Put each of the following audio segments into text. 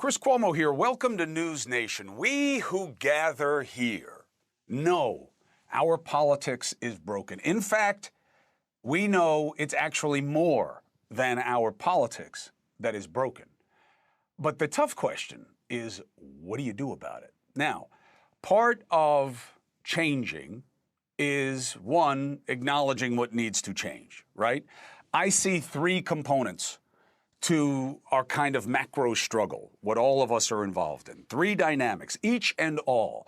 Chris Cuomo here. Welcome to News Nation. We who gather here know our politics is broken. In fact, we know it's actually more than our politics that is broken. But the tough question is, what do you do about it? Now, part of changing is, one, acknowledging what needs to change, right? I see three components to our kind of macro struggle, what all of us are involved in. Three dynamics, each and all,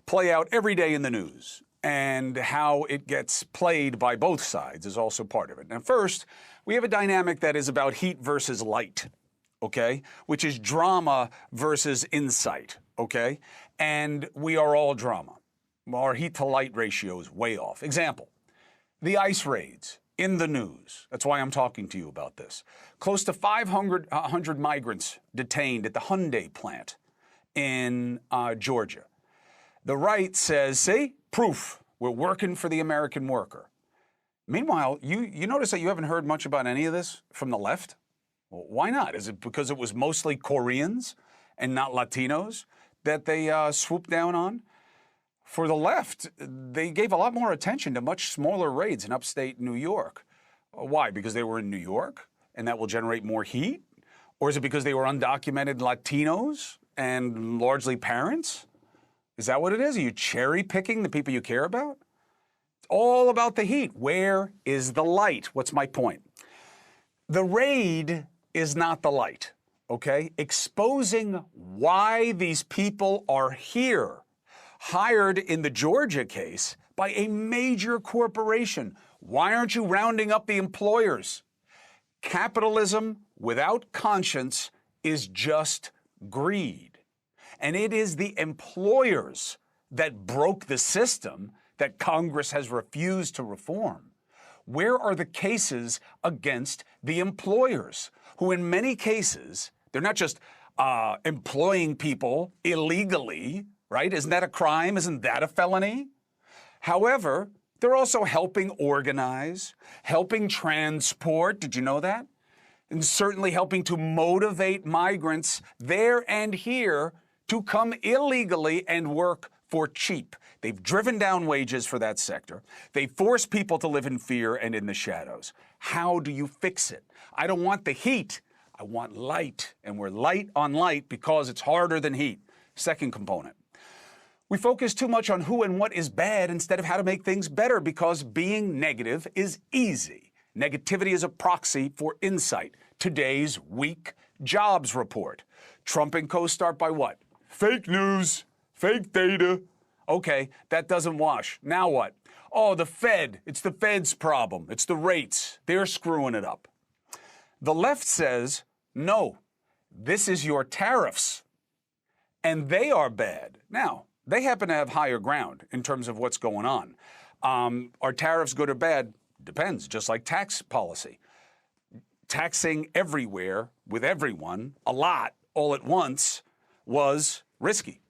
play out every day in the news, and how it gets played by both sides is also part of it. Now, first, we have a dynamic that is about heat versus light, okay, which is drama versus insight, okay? And we are all drama. Our heat to light ratio is way off. Example, the ICE raids in the news. That's why I'm talking to you about this. Close to 500 migrants detained at the Hyundai plant in Georgia. The right says, see, proof, we're working for the American worker. Meanwhile, you notice that you haven't heard much about any of this from the left? Well, why not? Is it because it was mostly Koreans and not Latinos that they swooped down on? For the left, they gave a lot more attention to much smaller raids in upstate New York. Why? Because they were in New York and that will generate more heat? Or is it because they were undocumented Latinos and largely parents? Is that what it is? Are you cherry picking the people you care about? It's all about the heat. Where is the light? What's my point? The raid is not the light, okay? Exposing why these people are here, hired in the Georgia case by a major corporation. Why aren't you rounding up the employers? Capitalism without conscience is just greed. And it is the employers that broke the system that Congress has refused to reform. Where are the cases against the employers, who in many cases, they're not just employing people illegally, right? Isn't that a crime? Isn't that a felony? However, they're also helping organize, helping transport. Did you know that? And certainly helping to motivate migrants there and here to come illegally and work for cheap. They've driven down wages for that sector. They force people to live in fear and in the shadows. How do you fix it? I don't want the heat. I want light. And we're light on light because it's harder than heat. Second component. We focus too much on who and what is bad instead of how to make things better, because being negative is easy. Negativity is a proxy for insight. Today's weak jobs report. Trump and co start by what? Fake news, fake data. Okay, that doesn't wash. Now what? Oh, the Fed. It's the Fed's problem. It's the rates. They're screwing it up. The left says, no, this is your tariffs, and they are bad. Now, they happen to have higher ground in terms of what's going on. Are tariffs good or bad? Depends, just like tax policy. Taxing everywhere with everyone, a lot, all at once, was risky.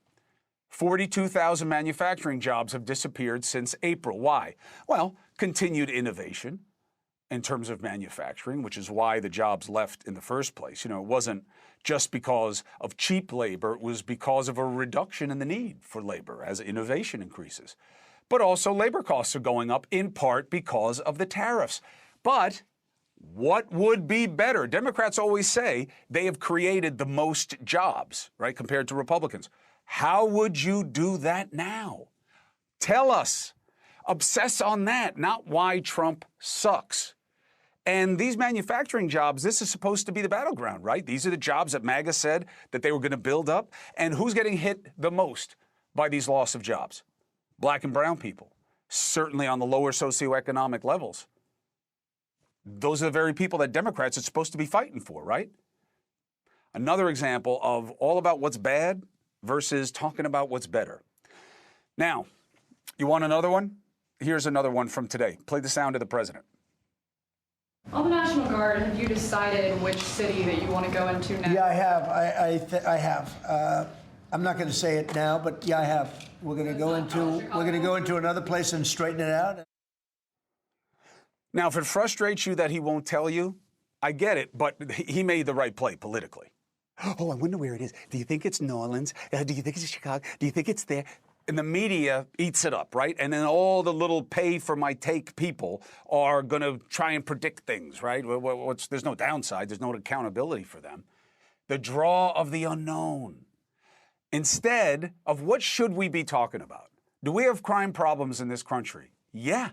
42,000 manufacturing jobs have disappeared since April. Why? Well, continued innovation in terms of manufacturing, which is why the jobs left in the first place. You know, it wasn't just because of cheap labor, it was because of a reduction in the need for labor as innovation increases. But also labor costs are going up in part because of the tariffs. But what would be better? Democrats always say they have created the most jobs, right, compared to Republicans. How would you do that now? Tell us. Obsess on that, not why Trump sucks. And these manufacturing jobs, this is supposed to be the battleground, right? These are the jobs that MAGA said that they were going to build up. And who's getting hit the most by these loss of jobs? Black and brown people, certainly on the lower socioeconomic levels. Those are the very people that Democrats are supposed to be fighting for, right? Another example of all about what's bad versus talking about what's better. Now, you want another one? Here's another one from today. Play the sound of the president. On the National Guard, have you decided which city that you want to go into next? Yeah, I have. I have. I'm not going to say it now, but yeah, I have. We're going to go into another place and straighten it out. Now, if it frustrates you that he won't tell you, I get it, but he made the right play politically. Oh, I wonder where it is. Do you think it's New Orleans? Do you think it's Chicago? Do you think it's there? And the media eats it up, right? And then all the little pay-for-my-take people are going to try and predict things, right? There's no downside. There's no accountability for them. The draw of the unknown. Instead of what should we be talking about? Do we have crime problems in this country? Yeah.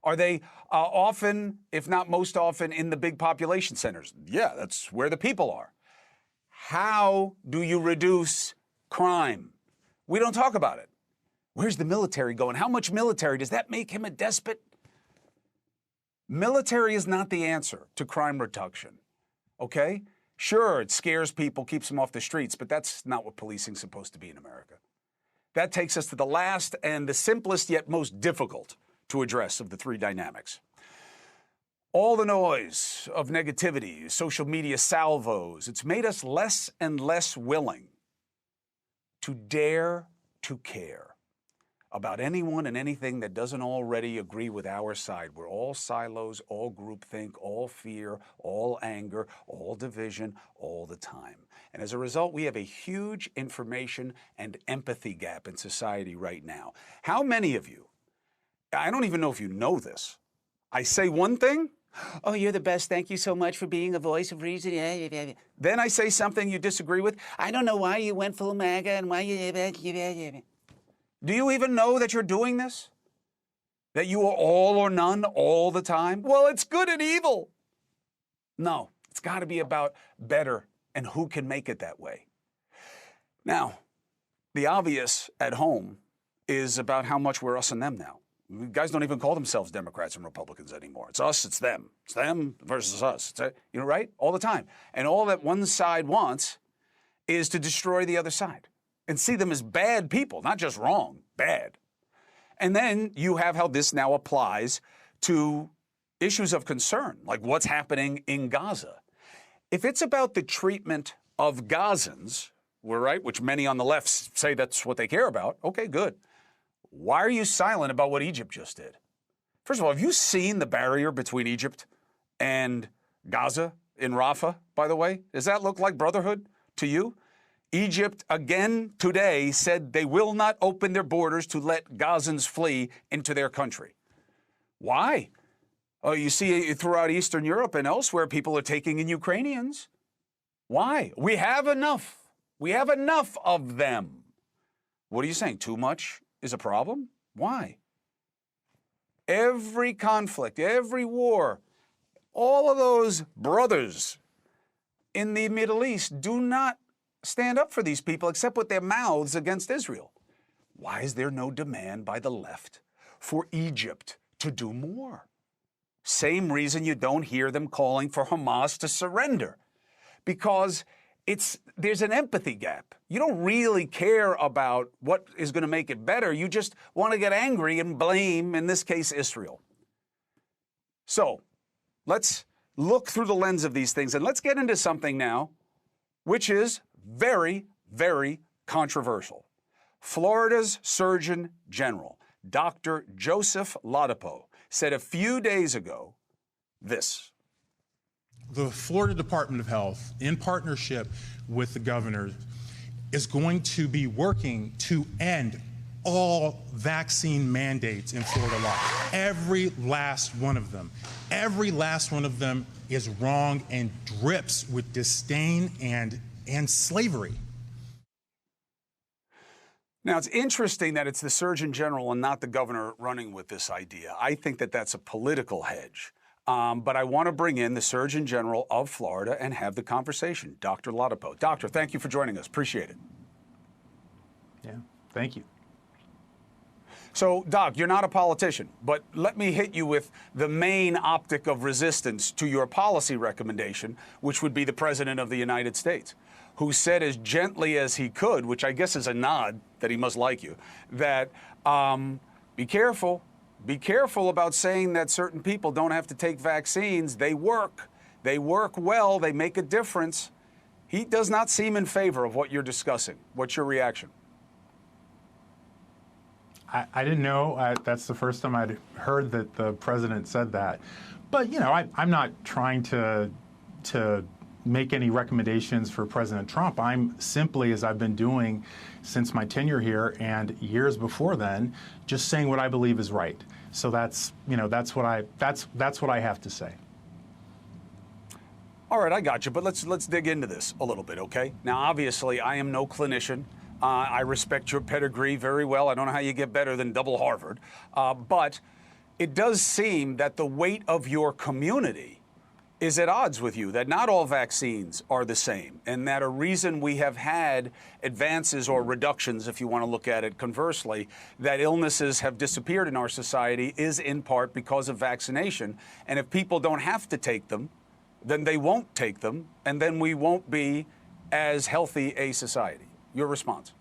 Are they often, if not most often, in the big population centers? Yeah, that's where the people are. How do you reduce crime? We don't talk about it. Where's the military going? How much military? Does that make him a despot? Military is not the answer to crime reduction, okay? Sure, it scares people, keeps them off the streets, but that's not what policing's supposed to be in America. That takes us to the last and the simplest yet most difficult to address of the three dynamics. All the noise of negativity, social media salvos, it's made us less and less willing to dare to care about anyone and anything that doesn't already agree with our side. We're all silos, all groupthink, all fear, all anger, all division, all the time. And as a result, we have a huge information and empathy gap in society right now. How many of you, I don't even know if you know this, I say one thing, oh, you're the best, thank you so much for being a voice of reason. Then I say something you disagree with, I don't know why you went full MAGA and why you... Do you even know that you're doing this? That you are all or none all the time? Well, it's good and evil. No, it's got to be about better and who can make it that way. Now, the obvious at home is about how much we're us and them now. Guys don't even call themselves Democrats and Republicans anymore. It's us, it's them. It's them versus us. Right? All the time. And all that one side wants is to destroy the other side and see them as bad people, not just wrong, bad. And then you have how this now applies to issues of concern, like what's happening in Gaza. If it's about the treatment of Gazans, right, which many on the left say that's what they care about, okay, good. Why are you silent about what Egypt just did? First of all, have you seen the barrier between Egypt and Gaza in Rafah, by the way? Does that look like brotherhood to you? Egypt, again today, said they will not open their borders to let Gazans flee into their country. Why? Oh, you see throughout Eastern Europe and elsewhere, people are taking in Ukrainians. Why? We have enough. We have enough of them. What are you saying? Too much is a problem? Why? Every conflict, every war, all of those brothers in the Middle East do not stand up for these people except with their mouths against Israel. Why is there no demand by the left for Egypt to do more? Same reason you don't hear them calling for Hamas to surrender, because there's an empathy gap. You don't really care about what is going to make it better. You just want to get angry and blame, in this case, Israel. So let's look through the lens of these things, and let's get into something now which is very, very controversial. Florida's Surgeon General, Dr. Joseph Ladapo, said a few days ago this. The Florida Department of Health, in partnership with the governor, is going to be working to end all vaccine mandates in Florida law. Every last one of them. Every last one of them is wrong and drips with disdain and slavery. Now, it's interesting that it's the Surgeon General and not the governor running with this idea. I think that that's a political hedge. But I want to bring in the Surgeon General of Florida and have the conversation, Dr. Ladapo. Doctor, thank you for joining us. Appreciate it. Yeah, thank you. So, Doc, you're not a politician, but let me hit you with the main optic of resistance to your policy recommendation, which would be the President of the United States, who said as gently as he could, which I guess is a nod that he must like you, that be careful. Be careful about saying that certain people don't have to take vaccines. They work. They work well. They make a difference. He does not seem in favor of what you're discussing. What's your reaction? I didn't know. That's the first time I'd heard that the president said that. But, you know, I'm not trying to make any recommendations for President Trump. I'm simply, as I've been doing since my tenure here and years before then, just saying what I believe is right. So that's what I have to say. All right, I got you, but let's dig into this a little bit, okay? Now, obviously, I am no clinician. I respect your pedigree very well. I don't know how you get better than double Harvard, but it does seem that the weight of your community is at odds with you, that not all vaccines are the same, and that a reason we have had advances or reductions, if you want to look at it conversely, that illnesses have disappeared in our society is in part because of vaccination. And if people don't have to take them, then they won't take them, and then we won't be as healthy a society. Your response?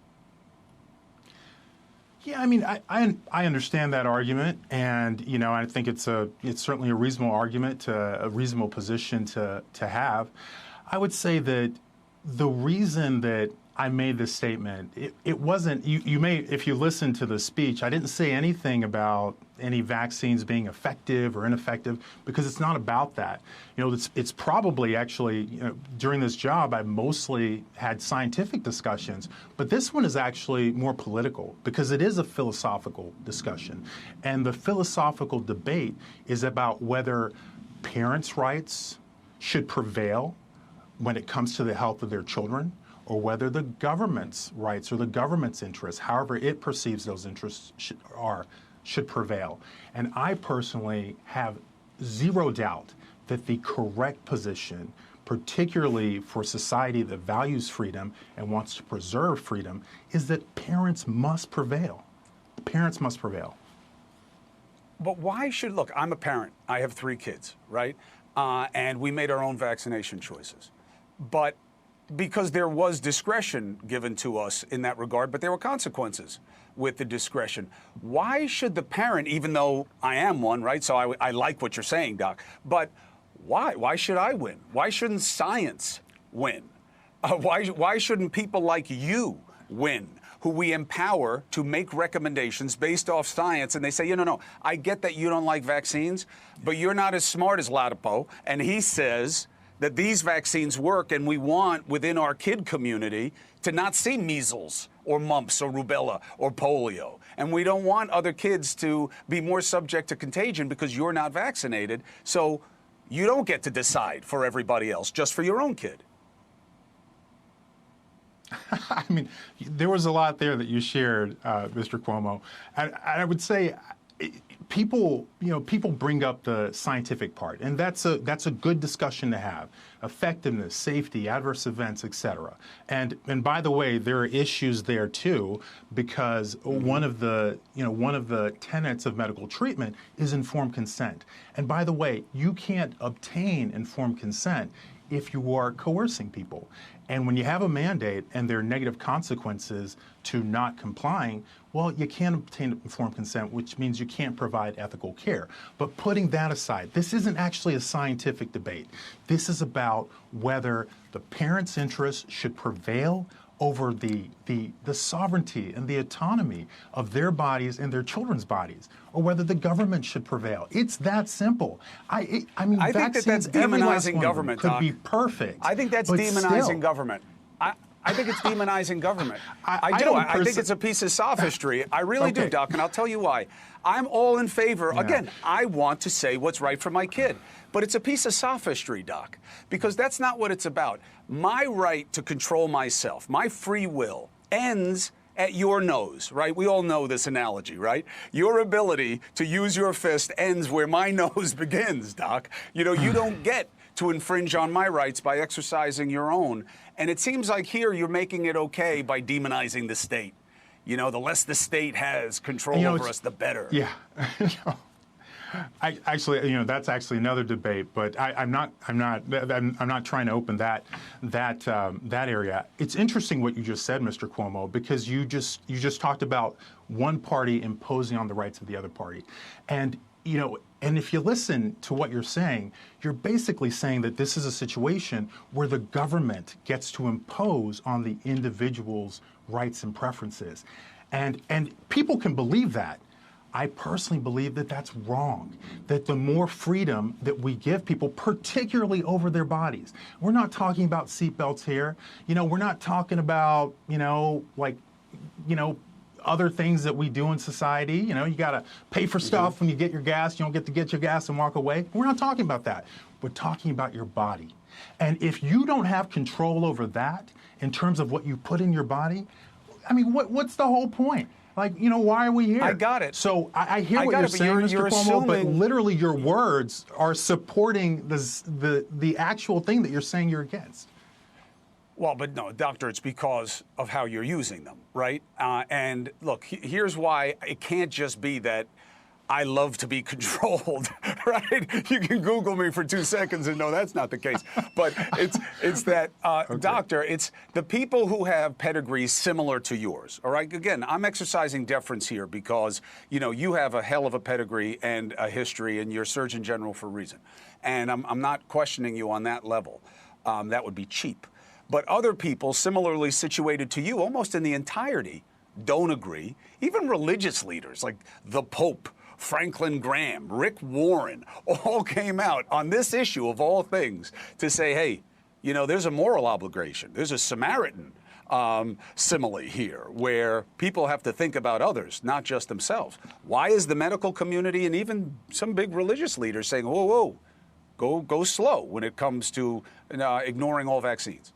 Yeah, I mean, I understand that argument, and I think it's certainly a reasonable argument, a reasonable position to have. I would say that the reason that I made this statement, it wasn't, you may, if you listen to the speech, I didn't say anything about any vaccines being effective or ineffective, because it's not about that. It's probably actually, during this job, I mostly had scientific discussions, but this one is actually more political because it is a philosophical discussion. And the philosophical debate is about whether parents' rights should prevail when it comes to the health of their children, or whether the government's rights or the government's interests, however it perceives those interests should prevail. And I personally have zero doubt that the correct position, particularly for society that values freedom and wants to preserve freedom, is that parents must prevail. Parents must prevail. But why should, look, I'm a parent. I have 3 kids, right? And we made our own vaccination choices. But because there was discretion given to us in that regard, but there were consequences with the discretion. Why should the parent, even though I am one, right? So I like what you're saying, Doc, but why? Why should I win? Why shouldn't science win? Why shouldn't people like you win, who we empower to make recommendations based off science? And they say, no, I get that you don't like vaccines, but you're not as smart as Ladapo. And he says that these vaccines work, and we want within our kid community to not see measles or mumps or rubella or polio. And we don't want other kids to be more subject to contagion because you're not vaccinated. So you don't get to decide for everybody else, just for your own kid. I mean, there was a lot there that you shared, Mr. Cuomo. And I would say people bring up the scientific part, and that's a good discussion to have. Effectiveness, safety, adverse events, et cetera. And by the way, there are issues there too, because one of the tenets of medical treatment is informed consent. And by the way, you can't obtain informed consent if you are coercing people. And when you have a mandate and there are negative consequences to not complying, well, you can't obtain informed consent, which means you can't provide ethical care. But putting that aside, this isn't actually a scientific debate. This is about whether the parents' interests should prevail over the sovereignty and the autonomy of their bodies and their children's bodies, or whether the government should prevail. It's that simple. I mean, I think that's demonizing government, could Doc. be perfect. I think that's demonizing government. I think it's demonizing government. I do. I think it's a piece of sophistry. I really do, Doc, and I'll tell you why. I'm all in favor. Yeah. Again, I want to say what's right for my kid. But it's a piece of sophistry, Doc, because that's not what it's about. My right to control myself, my free will, ends at your nose, right? We all know this analogy, right? Your ability to use your fist ends where my nose begins, Doc. You don't get to infringe on my rights by exercising your own. And it seems like here you're making it okay by demonizing the state. The less the state has control over us, the better. Yeah. That's actually another debate, but I'm not trying to open that area. It's interesting what you just said, Mr. Cuomo, because you just talked about one party imposing on the rights of the other party, and if you listen to what you're saying, you're basically saying that this is a situation where the government gets to impose on the individual's rights and preferences, and people can believe that. I personally believe that that's wrong, that the more freedom that we give people, particularly over their bodies, we're not talking about seatbelts here. We're not talking about, other things that we do in society. You got to pay for stuff when you get your gas. You don't get to get your gas and walk away. We're not talking about that. We're talking about your body. And if you don't have control over that in terms of what you put in your body, I mean, what's the whole point? Why are we here? I got it. So I hear what you're saying, Mr. Cuomo, but literally your words are supporting the actual thing that you're saying you're against. Well, but no, doctor, it's because of how you're using them, right? And look, here's why it can't just be that I love to be controlled, right? You can Google me for 2 seconds and know that's not the case. But it's that, okay. Doctor, it's the people who have pedigrees similar to yours, all right? Again, I'm exercising deference here because, you have a hell of a pedigree and a history, and you're Surgeon General for a reason. And I'm not questioning you on that level. That would be cheap. But other people similarly situated to you, almost in the entirety, don't agree. Even religious leaders like the Pope, Franklin Graham, Rick Warren, all came out on this issue of all things to say, hey, there's a moral obligation. There's a Samaritan simile here where people have to think about others, not just themselves. Why is the medical community and even some big religious leaders saying, whoa, go slow when it comes to ignoring all vaccines?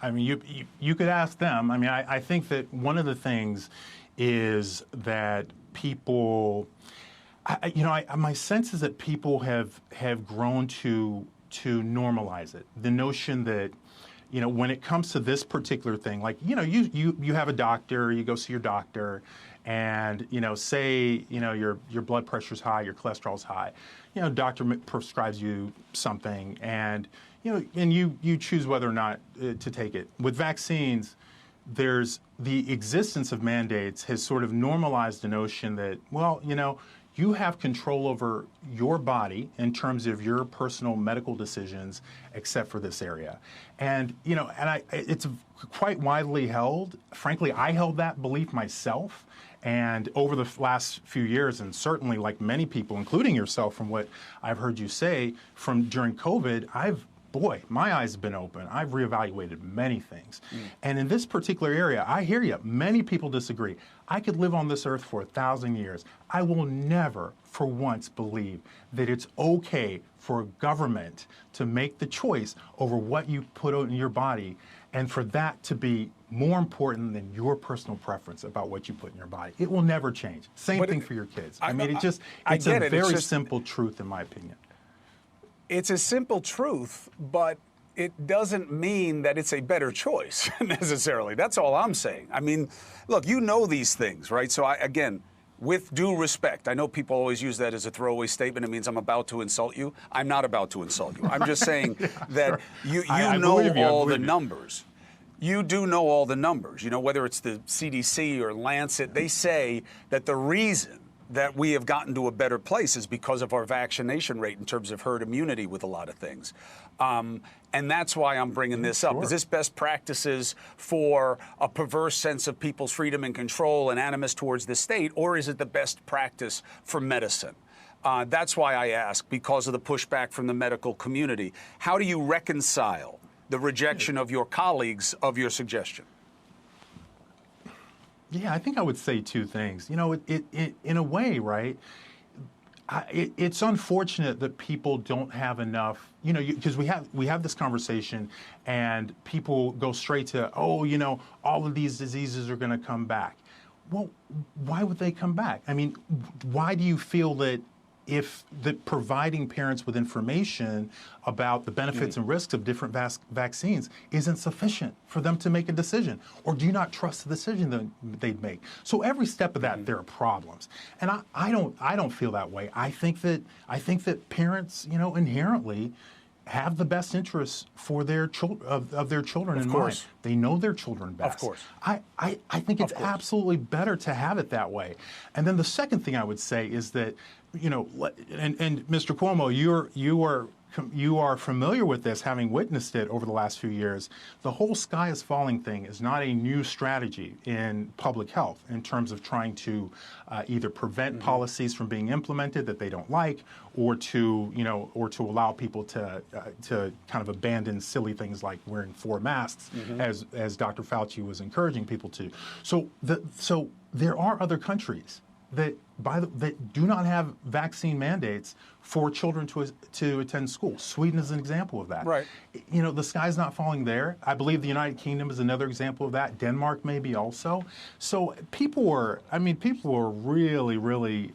I mean, you could ask them. I mean, I think that one of the things is that people, my sense is that people have grown to normalize it. The notion that, when it comes to this particular thing, you have a doctor, you go see your doctor, and say your blood pressure's high, your cholesterol's high, doctor prescribes you something, and you choose whether or not to take it. With vaccines, there's the existence of mandates has sort of normalized the notion that, you have control over your body in terms of your personal medical decisions, except for this area. And, it's quite widely held. Frankly, I held that belief myself. And over the last few years, and certainly like many people, including yourself, from what I've heard you say from during COVID, my eyes have been open. I've reevaluated many things. And in this particular area, I hear you. Many people disagree. I could live on this earth for 1,000 years. I will never, for once, believe that it's okay for a government to make the choice over what you put in your body, and for that to be more important than your personal preference about what you put in your body. It will never change. Same thing for your kids. It's a very simple truth, in my opinion. It's a simple truth, but it doesn't mean that it's a better choice necessarily. That's all I'm saying. I mean, look, these things, right? So again, with due respect, I know people always use that as a throwaway statement. It means I'm about to insult you. I'm not about to insult you. I'm just saying that you know all the numbers. You do know all the numbers. Whether it's the CDC or Lancet, they say that the reason that we have gotten to a better place is because of our vaccination rate in terms of herd immunity with a lot of things. And that's why I'm bringing this up. Is this best practices for a perverse sense of people's freedom and control and animus towards the state, or is it the best practice for medicine? That's why I ask, because of the pushback from the medical community. How do you reconcile the rejection of your colleagues of your suggestion? Yeah, I think I would say two things. In a way, right, it's unfortunate that people don't have enough, because we have this conversation and people go straight to, all of these diseases are going to come back. Well, why would they come back? I mean, why do you feel that if providing parents with information about the benefits and risks of different vaccines isn't sufficient for them to make a decision? Or do you not trust the decision that they'd make? So every step of that, there are problems. And I don't feel that way. I think that parents, inherently have the best interests for their of their children in mind. They know their children best. Of course. I think it's absolutely better to have it that way. And then the second thing I would say is that, and Mr. Cuomo, you are you are familiar with this, having witnessed it over the last few years, the whole sky is falling thing is not a new strategy in public health in terms of trying to either prevent policies from being implemented that they don't like, or to allow people to kind of abandon silly things like wearing 4 masks, as Dr. Fauci was encouraging people to. So there are other countries that do not have vaccine mandates for children to attend school. Sweden is an example of that. Right. You know, the sky's not falling there. I believe the United Kingdom is another example of that. Denmark maybe also. So people were really, really,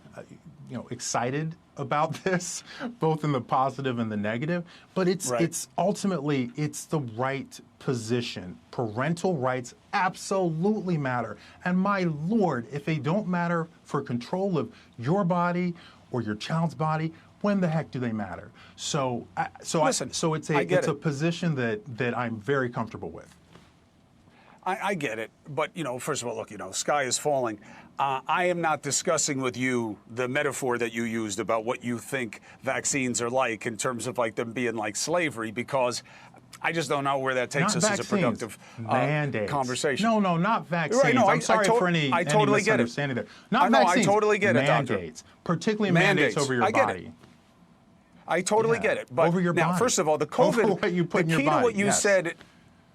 excited about this, both in the positive and the negative. But it's ultimately the right position. Parental rights absolutely matter. And my Lord, if they don't matter for control of your body or your child's body, when the heck do they matter? So Listen, it's a position that I'm very comfortable with. I get it, but first of all, look, sky is falling. I am not discussing with you the metaphor that you used about what you think vaccines are like in terms of like them being like slavery, because I just don't know where that takes Not us vaccines, as a productive mandates. conversation. No, not vaccines. Right, no, I'm sorry for any totally get it. misunderstanding there. Not no, vaccines. I totally get it, Doctor. Mandates, particularly mandates over your I get body. it. I totally get it. But over your now, body. first of all, the COVID, over what you put in your body. To what you yes. said.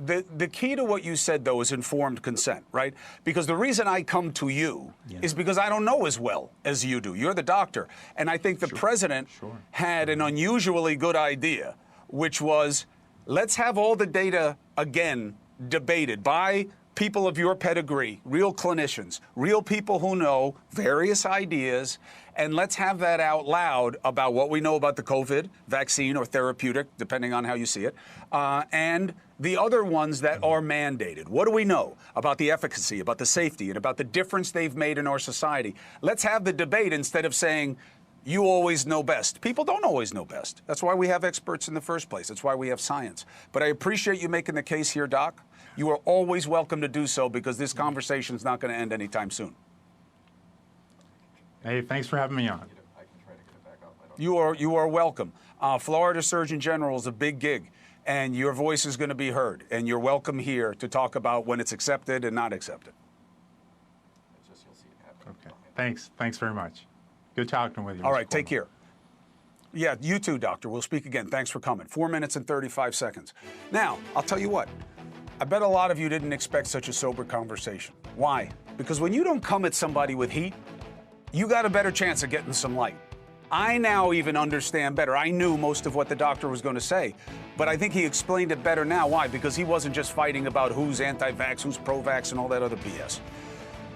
The key to what you said, though, is informed consent, right? Because the reason I come to you is because I don't know as well as you do. You're the doctor. And I think the president had an unusually good idea, which was, let's have all the data again debated by people of your pedigree, real clinicians, real people who know various ideas, and let's have that out loud about what we know about the COVID vaccine or therapeutic, depending on how you see it, and the other ones that are mandated. What do we know about the efficacy, about the safety, and about the difference they've made in our society? Let's have the debate instead of saying, you always know best. People don't always know best. That's why we have experts in the first place. That's why we have science. But I appreciate you making the case here, Doc. You are always welcome to do so, because this conversation is not going to end anytime soon. Hey, thanks for having me on. You are welcome. Florida Surgeon General is a big gig, and your voice is going to be heard, and you're welcome here to talk about when it's accepted and not accepted. Okay. Thanks very much. Good talking with you. All right, Mr. take Cuomo. care. Yeah, you too, Doctor. We'll speak again. Thanks for coming. 4 minutes and 35 seconds. Now, I'll tell you what. I bet a lot of you didn't expect such a sober conversation. Why? Because when you don't come at somebody with heat, you got a better chance of getting some light. I now even understand better. I knew most of what the doctor was going to say, but I think he explained it better now. Why? Because he wasn't just fighting about who's anti-vax, who's pro-vax, and all that other BS.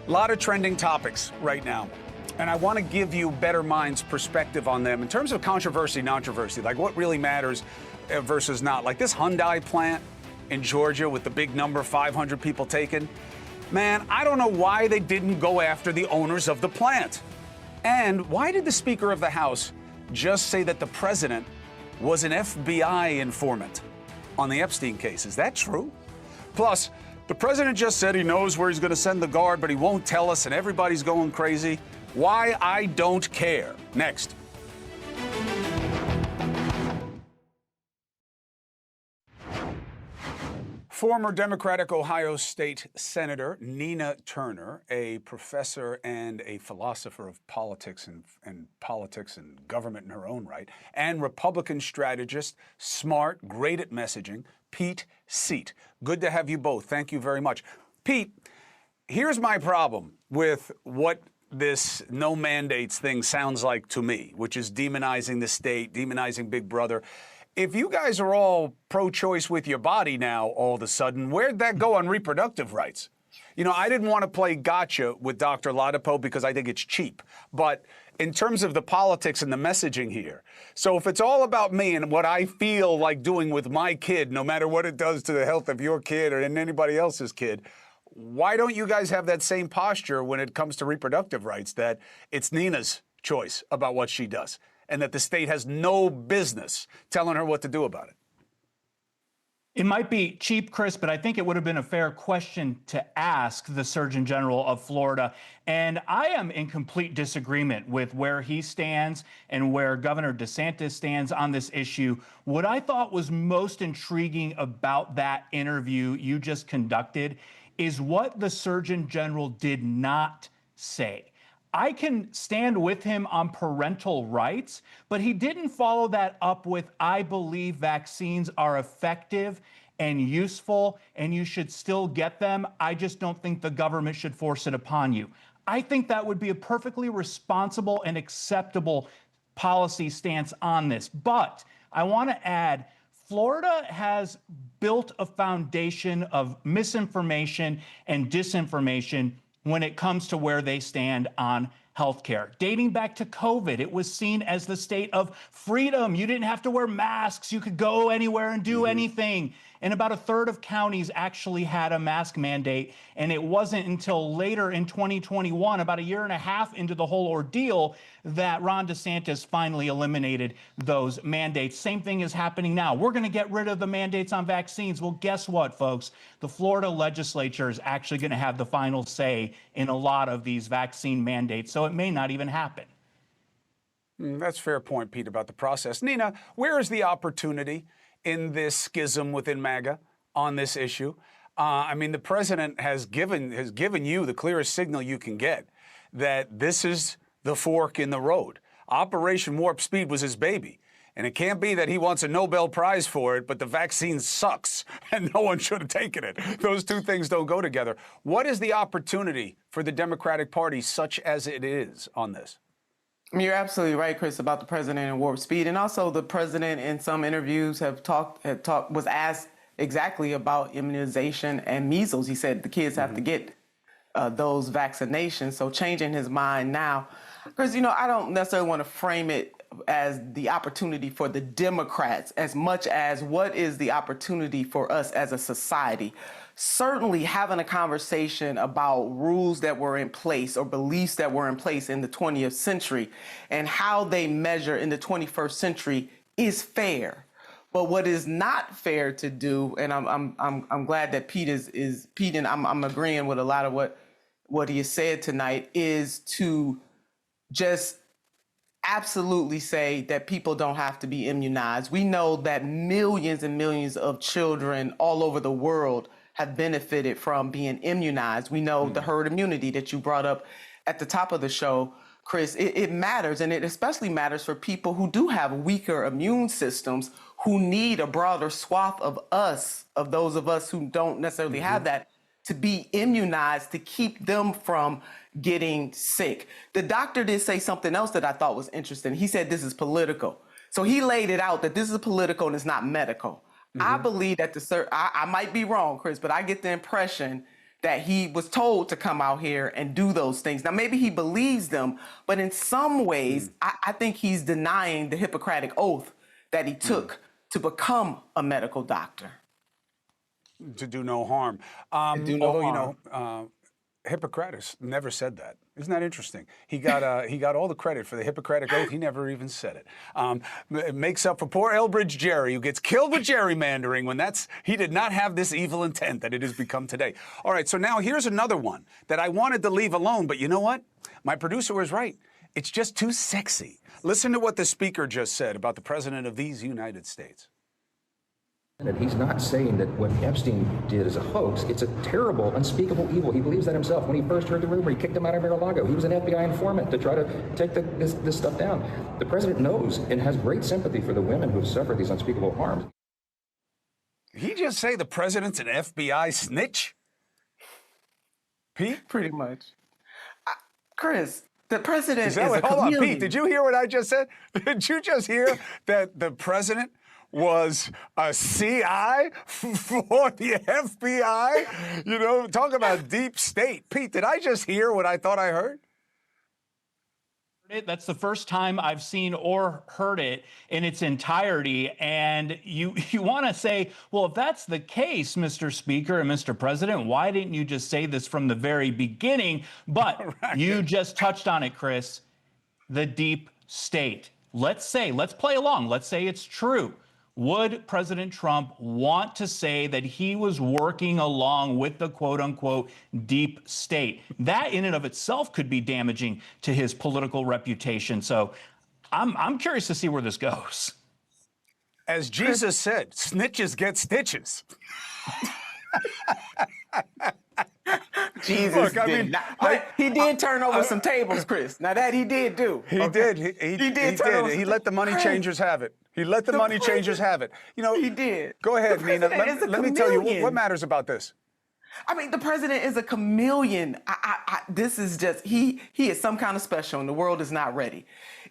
A lot of trending topics right now, and I want to give you Better Minds' perspective on them in terms of controversy, controversy, like what really matters versus not. Like this Hyundai plant in Georgia with the big number, 500 people taken. Man, I don't know why they didn't go after the owners of the plant. And why did the Speaker of the House just say that the president was an FBI informant on the Epstein case? Is that true? Plus, the president just said he knows where he's going to send the guard, but he won't tell us, and everybody's going crazy. Why I don't care. Next. Former Democratic Ohio State Senator Nina Turner, a professor and a philosopher of politics and politics and government in her own right, and Republican strategist, smart, great at messaging, Pete Seat. Good to have you both. Thank you very much. Pete, here's my problem with what this no mandates thing sounds like to me, which is demonizing the state, demonizing Big Brother. If you guys are all pro-choice with your body now, all of a sudden, where'd that go on reproductive rights? I didn't want to play gotcha with Dr. Ladapo because I think it's cheap. But in terms of the politics and the messaging here, so if it's all about me and what I feel like doing with my kid, no matter what it does to the health of your kid or anybody else's kid, why don't you guys have that same posture when it comes to reproductive rights, that it's Nina's choice about what she does, and that the state has no business telling her what to do about it? It might be cheap, Chris, but I think it would have been a fair question to ask the Surgeon General of Florida. And I am in complete disagreement with where he stands and where Governor DeSantis stands on this issue. What I thought was most intriguing about that interview you just conducted is what the Surgeon General did not say. I can stand with him on parental rights, but he didn't follow that up with, I believe vaccines are effective and useful and you should still get them. I just don't think the government should force it upon you. I think that would be a perfectly responsible and acceptable policy stance on this. But I want to add, Florida has built a foundation of misinformation and disinformation when it comes to where they stand on healthcare. Dating back to COVID, it was seen as the state of freedom. You didn't have to wear masks. You could go anywhere and do anything. And about a third of counties actually had a mask mandate. And it wasn't until later in 2021, about a year and a half into the whole ordeal, that Ron DeSantis finally eliminated those mandates. Same thing is happening now. We're going to get rid of the mandates on vaccines. Well, guess what, folks? The Florida legislature is actually going to have the final say in a lot of these vaccine mandates. So it may not even happen. That's a fair point, Pete, about the process. Nina, where is the opportunity in this schism within MAGA on this issue? I mean, the president has given you the clearest signal you can get that this is the fork in the road. Operation Warp Speed was his baby. And it can't be that he wants a Nobel Prize for it, but the vaccine sucks and no one should have taken it. Those two things don't go together. What is the opportunity for the Democratic Party, such as it is, on this? You're absolutely right, Chris, about the president and Warp Speed. And also the president in some interviews was asked exactly about immunization and measles. He said the kids have to get those vaccinations. So changing his mind now. Chris, I don't necessarily want to frame it as the opportunity for the Democrats as much as what is the opportunity for us as a society. Certainly having a conversation about rules that were in place or beliefs that were in place in the 20th century and how they measure in the 21st century is fair. But what is not fair to do, and I'm glad that Pete is Pete, and I'm agreeing with a lot of what he has said tonight, is to just absolutely say that people don't have to be immunized. We know that millions and millions of children all over the world have benefited from being immunized. We know the herd immunity that you brought up at the top of the show, Chris. It matters, and it especially matters for people who do have weaker immune systems, who need a broader swath of those of us who don't necessarily have that, to be immunized to keep them from getting sick. The doctor did say something else that I thought was interesting. He said this is political. So he laid it out that this is political and it's not medical. I believe that I might be wrong, Chris, but I get the impression that he was told to come out here and do those things. Now, maybe he believes them, but in some ways, I think he's denying the Hippocratic oath that he took to become a medical doctor. To do no harm. Hippocrates never said that. Isn't that interesting? He got all the credit for the Hippocratic Oath. He never even said it. It makes up for poor Elbridge Gerry, who gets killed with gerrymandering when he did not have this evil intent that it has become today. All right, so now here's another one that I wanted to leave alone, but you know what? My producer was right. It's just too sexy. Listen to what the speaker just said about the president of these United States. And he's not saying that what Epstein did is a hoax. It's a terrible, unspeakable evil. He believes that himself. When he first heard the rumor, he kicked him out of Mar-a-Lago. He was an FBI informant to try to take this stuff down. The president knows and has great sympathy for the women who have suffered these unspeakable harms. Did he just say the president's an FBI snitch? Pete? Pretty much. Chris, the president is a Hold chameleon. on, Pete, did you hear what I just said? Did you just hear that the president was a CI for the FBI? Talk about deep state. Pete, did I just hear what I thought I heard? That's the first time I've seen or heard it in its entirety. And you want to say, well, if that's the case, Mr. Speaker and Mr. President, why didn't you just say this from the very beginning? But right. You just touched on it, Chris. The deep state. Let's play along. Let's say it's true. would President Trump want to say that he was working along with the quote unquote deep state? That in and of itself could be damaging to his political reputation. So I'm curious to see where this goes. As Jesus said, snitches get stitches. Jesus Look, I did mean, not. He did turn over some tables, Chris. Now that he did do. He did. He did. He let the money changers have it. He let the money changers have it. You know, he did. Go ahead, Nina. Let me tell you what matters about this. I mean, the president is a chameleon. This is just, he is some kind of special and the world is not ready.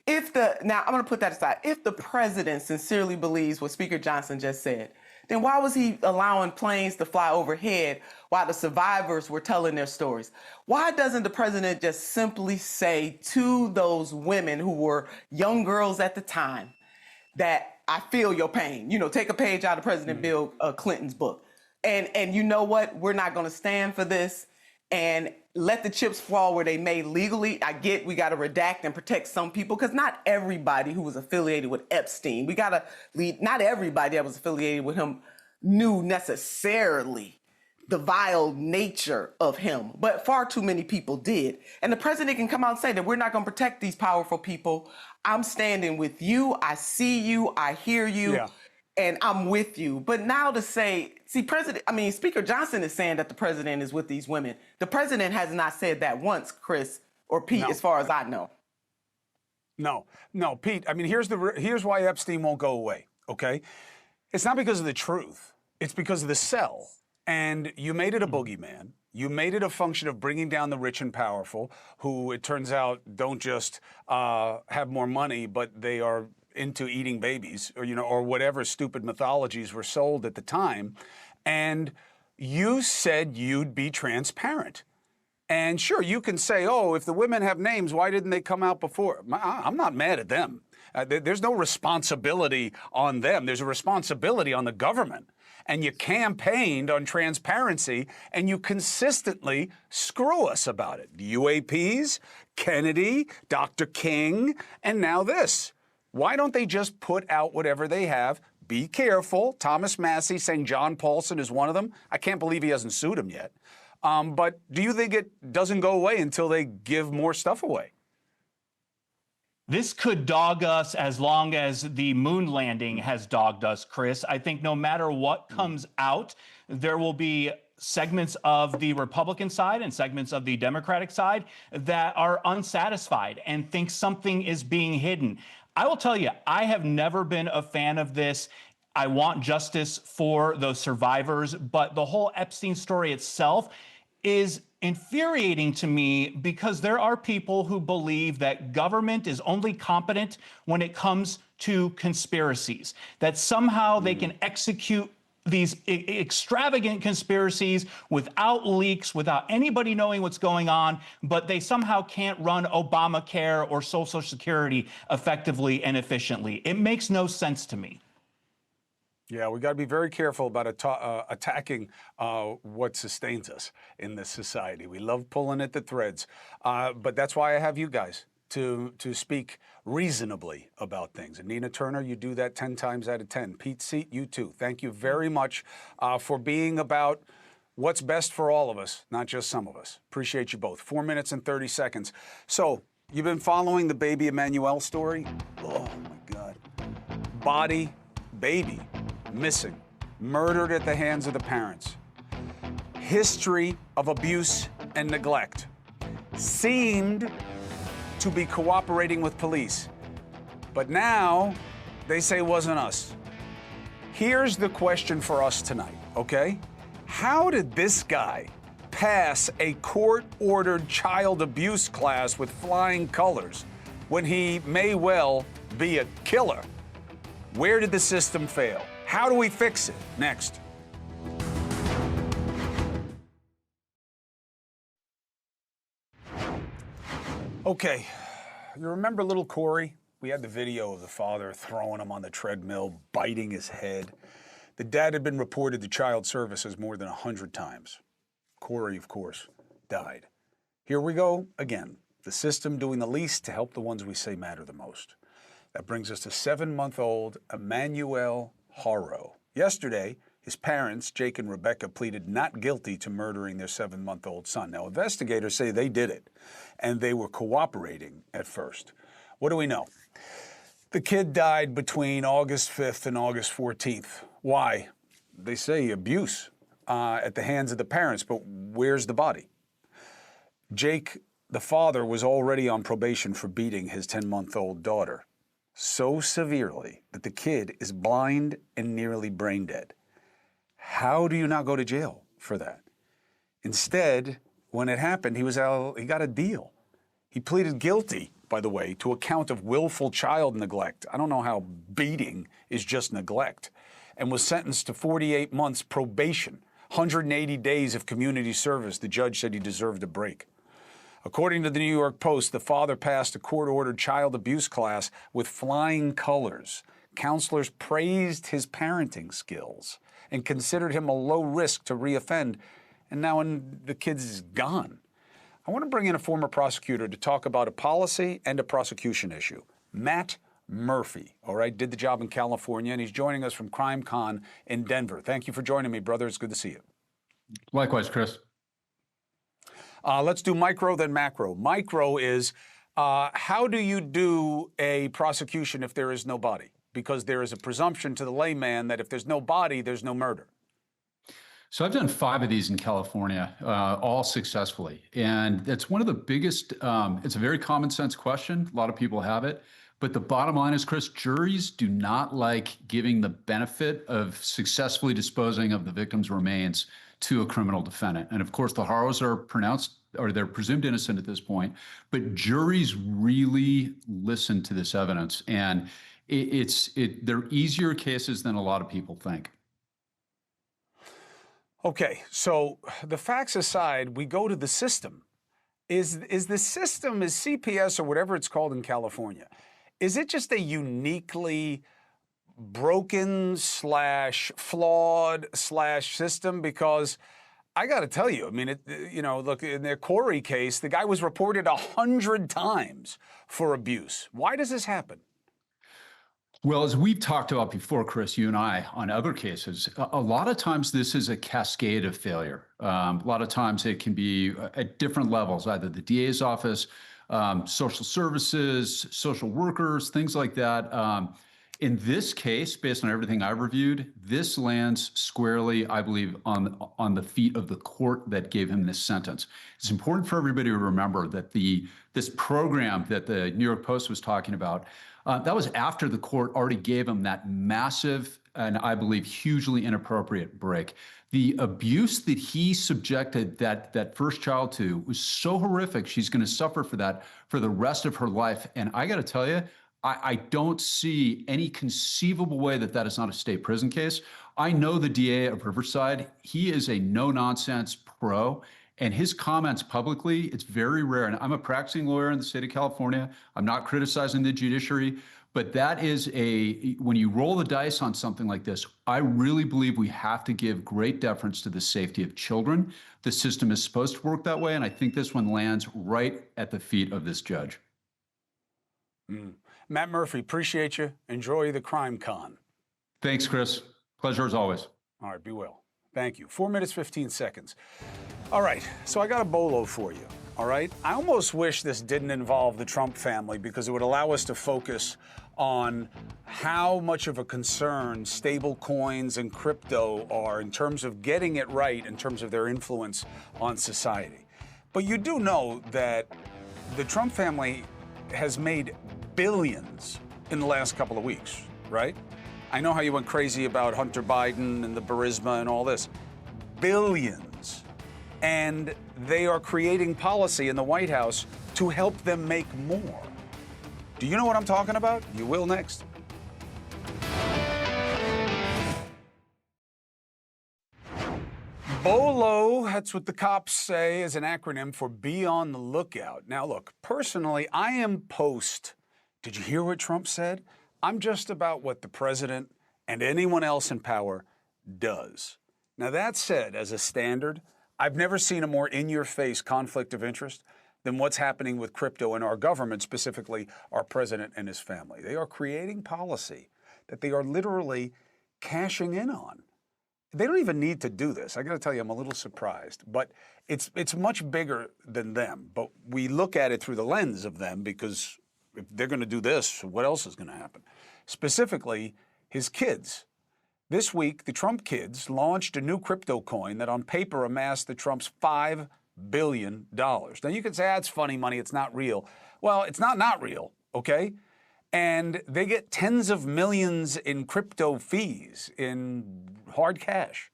Now I'm going to put that aside. If the president sincerely believes what Speaker Johnson just said, then why was he allowing planes to fly overhead while the survivors were telling their stories? Why doesn't the president just simply say to those women who were young girls at the time that I feel your pain? You know, take a page out of President Bill Clinton's book. And you know what? We're not going to stand for this and let the chips fall where they may legally. I get we got to redact and protect some people because not everybody who was affiliated with Epstein, we got to lead, not everybody that was affiliated with him knew necessarily the vile nature of him, but far too many people did. And the president can come out and say that we're not going to protect these powerful people. I'm standing with you. I see you. I hear you. Yeah. And I'm with you. But now to say, Speaker Johnson is saying that the president is with these women. The president has not said that once, Chris or Pete, as far as I know. No, Pete. I mean, here's why Epstein won't go away. Okay, it's not because of the truth. It's because of the cell. And you made it a boogeyman. You made it a function of bringing down the rich and powerful, who it turns out don't just have more money, but they are into eating babies, or whatever stupid mythologies were sold at the time. And you said you'd be transparent. And sure, you can say, oh, if the women have names, why didn't they come out before? I'm not mad at them. There's no responsibility on them. There's a responsibility on the government. And you campaigned on transparency, and you consistently screw us about it. The UAPs, Kennedy, Dr. King, and now this. Why don't they just put out whatever they have? Be careful. Thomas Massey saying John Paulson is one of them. I can't believe he hasn't sued him yet. But do you think it doesn't go away until they give more stuff away? This could dog us as long as the moon landing has dogged us, Chris. I think no matter what comes out, there will be segments of the Republican side and segments of the Democratic side that are unsatisfied and think something is being hidden. I will tell you, I have never been a fan of this. I want justice for those survivors, but the whole Epstein story itself is infuriating to me because there are people who believe that government is only competent when it comes to conspiracies, that somehow they can execute these extravagant conspiracies without leaks, without anybody knowing what's going on, but they somehow can't run Obamacare or Social Security effectively and efficiently. It makes no sense to me. Yeah, we got to be very careful about attacking what sustains us in this society. We love pulling at the threads, but that's why I have you guys to speak reasonably about things. And Nina Turner, you do that 10 times out of 10. Pete Seat, you too. Thank you very much for being about what's best for all of us, not just some of us. Appreciate you both. 4 minutes and 30 seconds. So, you've been following the Baby Emmanuel story? Oh, my God. Body, baby, missing, murdered at the hands of the parents. History of abuse and neglect. Seemed to be cooperating with police. But now they say it wasn't us. Here's the question for us tonight, okay? How did this guy pass a court-ordered child abuse class with flying colors when he may well be a killer? Where did the system fail? How do we fix it? Next. Okay, you remember little Corey? We had the video of the father throwing him on the treadmill, biting his head. The dad had been reported to child services more than 100 times. Corey, of course, died. Here we go again. The system doing the least to help the ones we say matter the most. That brings us to 7-month-old Emmanuel Haro. Yesterday, his parents, Jake and Rebecca, pleaded not guilty to murdering their 7-month-old son. Now, investigators say they did it, and they were cooperating at first. What do we know? The kid died between August 5th and August 14th. Why? They say abuse at the hands of the parents, but where's the body? Jake, the father, was already on probation for beating his 10-month-old daughter so severely that the kid is blind and nearly brain dead. How do you not go to jail for that? Instead, when it happened, he got a deal. He pleaded guilty, by the way, to a count of willful child neglect. I don't know how beating is just neglect. And was sentenced to 48 months probation, 180 days of community service. The judge said he deserved a break. According to the New York Post, the father passed a court-ordered child abuse class with flying colors. Counselors praised his parenting skills and considered him a low risk to reoffend. And now the kid is gone. I want to bring in a former prosecutor to talk about a policy and a prosecution issue. Matt Murphy, all right, did the job in California, and he's joining us from CrimeCon in Denver. Thank you for joining me, brother. It's good to see you. Likewise, Chris. Let's do micro, then macro. Micro is, how do you do a prosecution if there is no body? Because there is a presumption to the layman that if there's no body, there's no murder. So I've done 5 of these in California, all successfully. And it's one of the biggest, it's a very common sense question. A lot of people have it. But the bottom line is, Chris, juries do not like giving the benefit of successfully disposing of the victim's remains to a criminal defendant. And of course, the Haros are they're presumed innocent at this point, but juries really listen to this evidence. And they're easier cases than a lot of people think. Okay, so the facts aside, we go to the system. Is the system, is CPS or whatever it's called in California, is it just a uniquely broken / flawed / system? Because I got to tell you, I mean, look, in their Corey case, the guy was reported 100 times for abuse. Why does this happen? Well, as we've talked about before, Chris, you and I, on other cases, a lot of times this is a cascade of failure. A lot of times it can be at different levels, either the DA's office, social services, social workers, things like that. In this case, based on everything I've reviewed, this lands squarely, I believe, on the feet of the court that gave him this sentence. It's important for everybody to remember that this program that the New York Post was talking about, that was after the court already gave him that massive and I believe hugely inappropriate break. The abuse that he subjected that first child to was so horrific. She's going to suffer for that for the rest of her life. And I got to tell you, I don't see any conceivable way that is not a state prison case. I know the DA of Riverside. He is a no-nonsense pro. And his comments publicly, it's very rare. And I'm a practicing lawyer in the state of California. I'm not criticizing the judiciary. But that is when you roll the dice on something like this, I really believe we have to give great deference to the safety of children. The system is supposed to work that way. And I think this one lands right at the feet of this judge. Matt Murphy, appreciate you. Enjoy the CrimeCon. Thanks, Chris. Pleasure as always. All right, be well. Thank you. 4 minutes, 15 seconds. All right, so I got a bolo for you, all right? I almost wish this didn't involve the Trump family because it would allow us to focus on how much of a concern stable coins and crypto are in terms of getting it right in terms of their influence on society. But you do know that the Trump family has made billions in the last couple of weeks, right? I know how you went crazy about Hunter Biden and the Burisma and all this. Billions. And they are creating policy in the White House to help them make more. Do you know what I'm talking about? You will next. BOLO, that's what the cops say, is an acronym for be on the lookout. Now look, personally, I am post. Did you hear what Trump said? I'm just about what the president and anyone else in power does. Now that said, as a standard, I've never seen a more in-your-face conflict of interest than what's happening with crypto in our government, specifically our president and his family. They are creating policy that they are literally cashing in on. They don't even need to do this. I got to tell you, I'm a little surprised, but it's much bigger than them. But we look at it through the lens of them because if they're going to do this, what else is going to happen? Specifically, his kids. This week, the Trump kids launched a new crypto coin that on paper amassed the Trump's $5 billion. Now you can say, that's funny money, it's not real. Well, it's not real, okay? And they get tens of millions in crypto fees, in hard cash.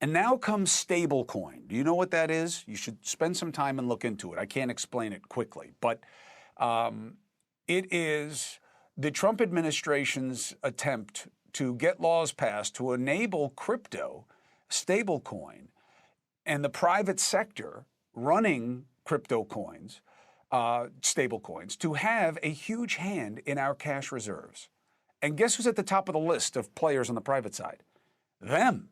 And now comes stablecoin. Do you know what that is? You should spend some time and look into it. I can't explain it quickly, but it is the Trump administration's attempt to get laws passed to enable crypto, stablecoin, and the private sector running crypto coins, stable coins, to have a huge hand in our cash reserves. And guess who's at the top of the list of players on the private side? Them.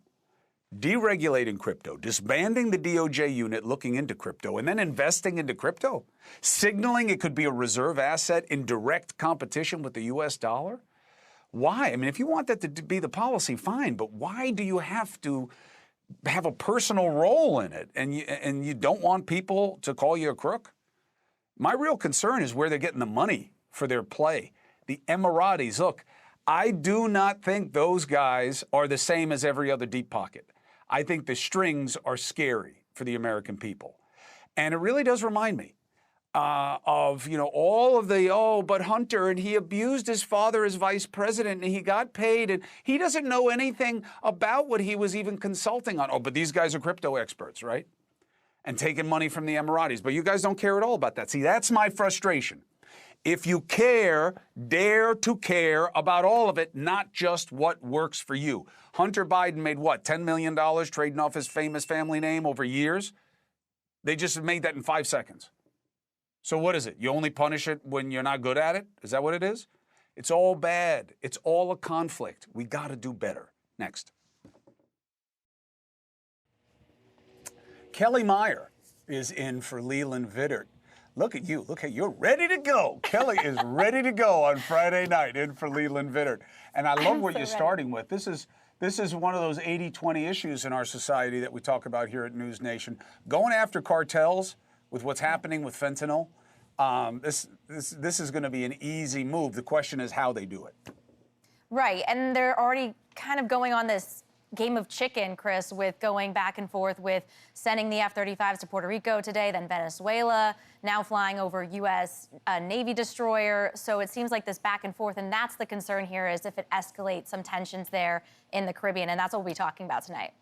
Deregulating crypto, disbanding the DOJ unit looking into crypto, and then investing into crypto, signaling it could be a reserve asset in direct competition with the U.S. dollar. Why? I mean, if you want that to be the policy, fine, but why do you have to have a personal role in it and you don't want people to call you a crook? My real concern is where they're getting the money for their play. The Emiratis, look, I do not think those guys are the same as every other deep pocket. I think the strings are scary for the American people. And it really does remind me of, all of the, but Hunter, and he abused his father as vice president, and he got paid, and he doesn't know anything about what he was even consulting on. Oh, but these guys are crypto experts, right? And taking money from the Emiratis. But you guys don't care at all about that. See, that's my frustration. If you care, dare to care about all of it, not just what works for you. Hunter Biden made what, $10 million trading off his famous family name over years? They just made that in 5 seconds. So what is it? You only punish it when you're not good at it? Is that what it is? It's all bad. It's all a conflict. We got to do better. Next. Kelly Meyer is in for Leland Vittert. Look at you. Look at you're ready to go. Kelly is ready to go on Friday night in for Leland Vittert. And I love what you're starting with. This is one of those 80-20 issues in our society that we talk about here at News Nation. Going after cartels with what's happening with fentanyl, this is going to be an easy move. The question is how they do it. Right, and they're already kind of going on this game of chicken, Chris, with going back and forth with sending the F-35s to Puerto Rico today, then Venezuela, now flying over U.S. Navy destroyer. So it seems like this back and forth, and that's the concern here, is if it escalates some tensions there in the Caribbean, and that's what we'll be talking about tonight.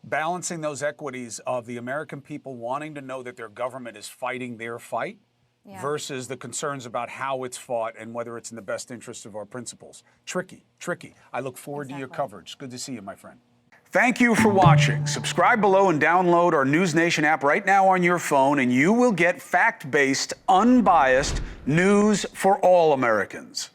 Balancing those equities of the American people wanting to know that their government is fighting their fight versus the concerns about how it's fought and whether it's in the best interest of our principles. Tricky. I look forward to your coverage. Good to see you, my friend. Thank you for watching. Subscribe below and download our News Nation app right now on your phone, and you will get fact-based, unbiased news for all Americans.